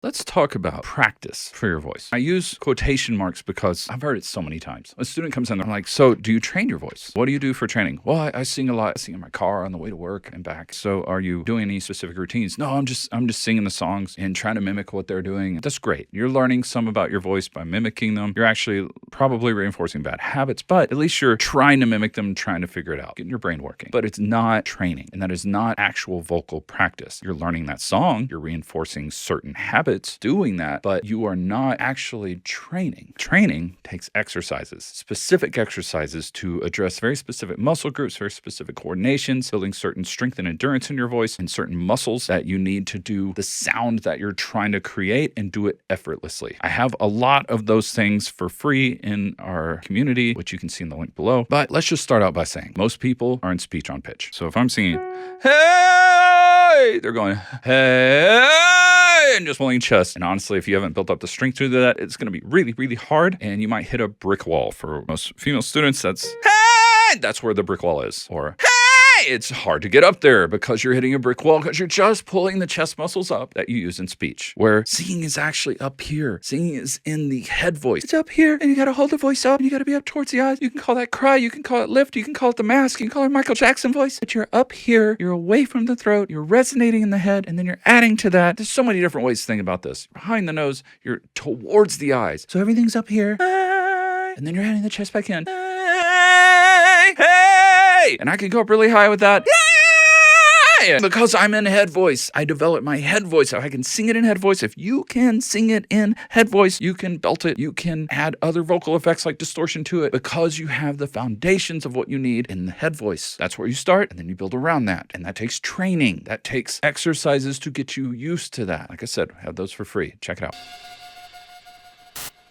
Let's talk about practice for your voice. I use quotation marks because I've heard it so many times. A student comes in, they're like, so do you train your voice? What do you do for training? Well, I sing a lot. I sing in my car on the way to work and back. So are you doing any specific routines? No, I'm just singing the songs and trying to mimic what they're doing. That's great. You're learning some about your voice by mimicking them. You're actually probably reinforcing bad habits, but at least you're trying to mimic them, trying to figure it out, getting your brain working. But it's not training, and that is not actual vocal practice. You're learning that song. You're reinforcing certain habits doing that, but you are not actually training. Training takes exercises, specific exercises to address very specific muscle groups, very specific coordinations, building certain strength and endurance in your voice and certain muscles that you need to do the sound that you're trying to create and do it effortlessly. I have a lot of those things for free in our community, which you can see in the link below. But let's just start out by saying most people are in speech on pitch. So if I'm singing, hey, they're going, hey, and just pulling chest. And honestly, if you haven't built up the strength to do that, it's going to be really, really hard. And you might hit a brick wall. For most female students, that's, hey, that's where the brick wall is. Or, hey, it's hard to get up there because you're hitting a brick wall because you're just pulling the chest muscles up that you use in speech. Where singing is actually up here. Singing is in the head voice. It's up here, and you got to hold the voice up, and you got to be up towards the eyes. You can call that cry, you can call it lift, you can call it the mask, you can call it Michael Jackson voice. But you're up here, you're away from the throat, you're resonating in the head, and then you're adding to that. There's so many different ways to think about this. Behind the nose, you're towards the eyes. So everything's up here, and then you're adding the chest back in. Hey! And I can go up really high with that. Because I'm in head voice, I develop my head voice. So I can sing it in head voice. If you can sing it in head voice, you can belt it. You can add other vocal effects like distortion to it because you have the foundations of what you need in the head voice. That's where you start, and then you build around that. And that takes training. That takes exercises to get you used to that. Like I said, I have those for free. Check it out.